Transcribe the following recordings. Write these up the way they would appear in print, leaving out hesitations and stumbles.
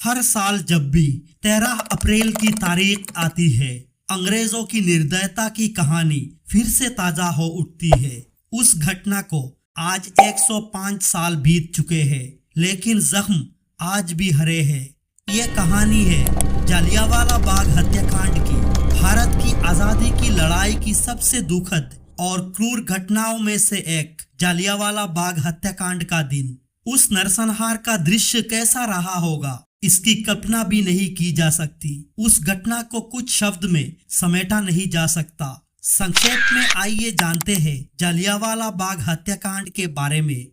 हर साल जब भी 13 अप्रैल की तारीख आती है, अंग्रेजों की निर्दयता की कहानी फिर से ताजा हो उठती है। उस घटना को आज 105 साल बीत चुके हैं, लेकिन जख्म आज भी हरे हैं। ये कहानी है जालियांवाला बाग हत्याकांड की, भारत की आजादी की लड़ाई की सबसे दुखद और क्रूर घटनाओं में से एक, जालियांवाला बाग हत्याकांड का दिन। उस नरसंहार का दृश्य कैसा रहा होगा, इसकी कल्पना भी नहीं की जा सकती। उस घटना को कुछ शब्द में समेटा नहीं जा सकता। संक्षेप में आइए जानते हैं जालियांवाला बाग हत्याकांड के बारे में।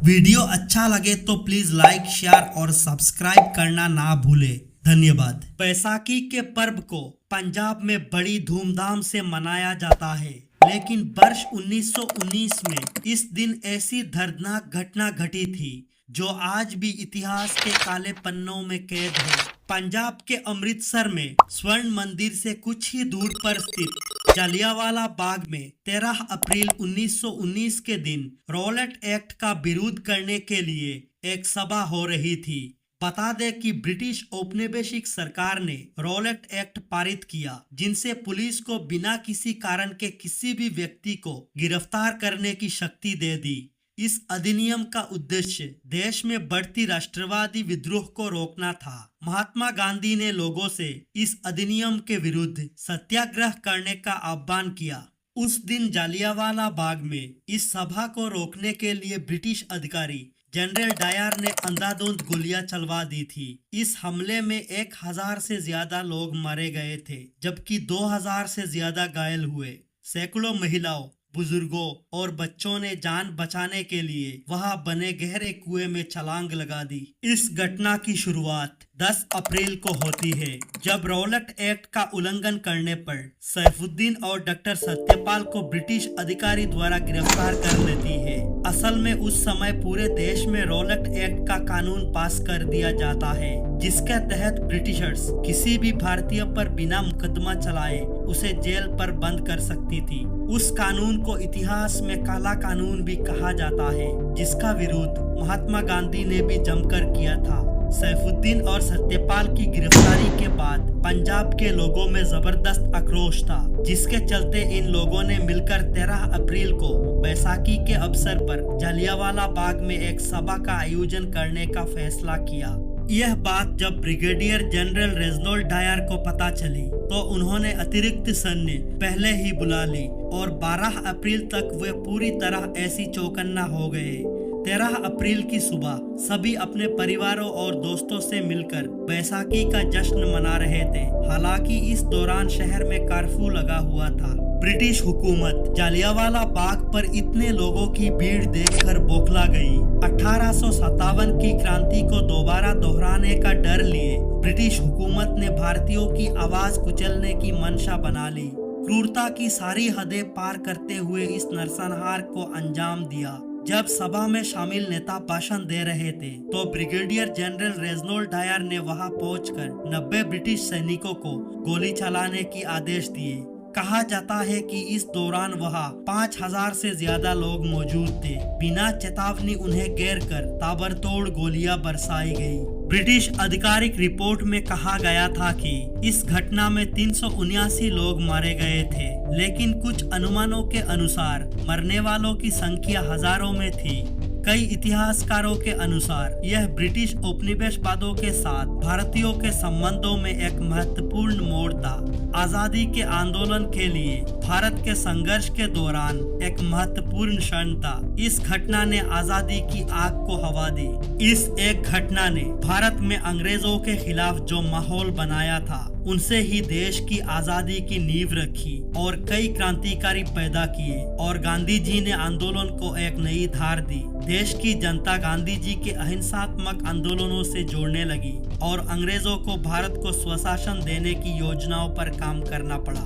वीडियो अच्छा लगे तो प्लीज लाइक, शेयर और सब्सक्राइब करना ना भूले। धन्यवाद। बैसाखी के पर्व को पंजाब में बड़ी धूमधाम से मनाया जाता है, लेकिन वर्ष 1919 में इस दिन ऐसी दर्दनाक घटना घटी थी जो आज भी इतिहास के काले पन्नों में कैद है। पंजाब के अमृतसर में स्वर्ण मंदिर से कुछ ही दूर पर स्थित जालियांवाला बाग में 13 अप्रैल 1919 के दिन रॉलेट एक्ट का विरोध करने के लिए एक सभा हो रही थी। बता दें कि ब्रिटिश औपनिवेशिक सरकार ने रॉलेट एक्ट पारित किया, जिनसे पुलिस को बिना किसी कारण के किसी भी व्यक्ति को गिरफ्तार करने की शक्ति दे दी। इस अधिनियम का उद्देश्य देश में बढ़ती राष्ट्रवादी विद्रोह को रोकना था। महात्मा गांधी ने लोगों से इस अधिनियम के विरुद्ध सत्याग्रह करने का आह्वान किया। उस दिन जालियांवाला बाग में इस सभा को रोकने के लिए ब्रिटिश अधिकारी जनरल डायर ने अंधाधुंध गोलियां चलवा दी थी। इस हमले में 1000 से ज्यादा लोग मारे गए थे, जबकि 2000 से ज्यादा घायल हुए। सैकड़ों महिलाओं, बुजुर्गों और बच्चों ने जान बचाने के लिए वहां बने गहरे कुएं में छलांग लगा दी। इस घटना की शुरुआत 10 अप्रैल को होती है, जब रॉलेट एक्ट का उल्लंघन करने पर सैफुद्दीन और डॉक्टर सत्यपाल को ब्रिटिश अधिकारी द्वारा गिरफ्तार कर लेती है। असल में उस समय पूरे देश में रॉलेट एक्ट का कानून पास कर दिया जाता है, जिसके तहत ब्रिटिशर्स किसी भी भारतीय पर बिना मुकदमा चलाए उसे जेल पर बंद कर सकती थी। उस कानून को इतिहास में काला कानून भी कहा जाता है, जिसका विरोध महात्मा गांधी ने भी जमकर किया था। सैफुद्दीन और सत्यपाल की गिरफ्तारी के बाद पंजाब के लोगों में जबरदस्त आक्रोश था, जिसके चलते इन लोगों ने मिलकर 13 अप्रैल को बैसाखी के अवसर पर जालियांवाला बाग में एक सभा का आयोजन करने का फैसला किया। यह बात जब ब्रिगेडियर जनरल रेजिनाल्ड डायर को पता चली तो उन्होंने अतिरिक्त सैन्य पहले ही बुला ली और 12 अप्रैल तक वे पूरी तरह ऐसी चौकन्ना हो गए। 13 अप्रैल की सुबह सभी अपने परिवारों और दोस्तों से मिलकर बैसाखी का जश्न मना रहे थे। हालांकि इस दौरान शहर में कर्फ्यू लगा हुआ था। ब्रिटिश हुकूमत जालियांवाला बाग पर इतने लोगों की भीड़ देखकर बौखला गई। 1857 की क्रांति को दोबारा दोहराने का डर लिए ब्रिटिश हुकूमत ने भारतीयों की आवाज कुचलने की मंशा बना ली। क्रूरता की सारी हदें पार करते हुए इस नरसंहार को अंजाम दिया। जब सभा में शामिल नेता भाषण दे रहे थे तो ब्रिगेडियर जनरल रेजिनाल्ड डायर ने वहां पहुंचकर 90 ब्रिटिश सैनिकों को गोली चलाने की आदेश दिए। कहा जाता है कि इस दौरान वहां 5000 से ज्यादा लोग मौजूद थे। बिना चेतावनी उन्हें घेर कर ताबड़तोड़ गोलियां बरसाई गई। ब्रिटिश आधिकारिक रिपोर्ट में कहा गया था कि इस घटना में 379 लोग मारे गए थे, लेकिन कुछ अनुमानों के अनुसार मरने वालों की संख्या हजारों में थी। कई इतिहासकारों के अनुसार यह ब्रिटिश उपनिवेशवादियों के साथ भारतीयों के संबंधों में एक महत्वपूर्ण मोड़ था। आजादी के आंदोलन के लिए भारत के संघर्ष के दौरान एक महत्वपूर्ण क्षण था। इस घटना ने आजादी की आग को हवा दी। इस एक घटना ने भारत में अंग्रेजों के खिलाफ जो माहौल बनाया था, उनसे ही देश की आजादी की नींव रखी और कई क्रांतिकारी पैदा किए, और गांधी जी ने आंदोलन को एक नई धार दी। देश की जनता गांधी जी के अहिंसात्मक आंदोलनों से जोड़ने लगी और अंग्रेजों को भारत को स्वशासन देने की योजनाओं पर काम करना पड़ा।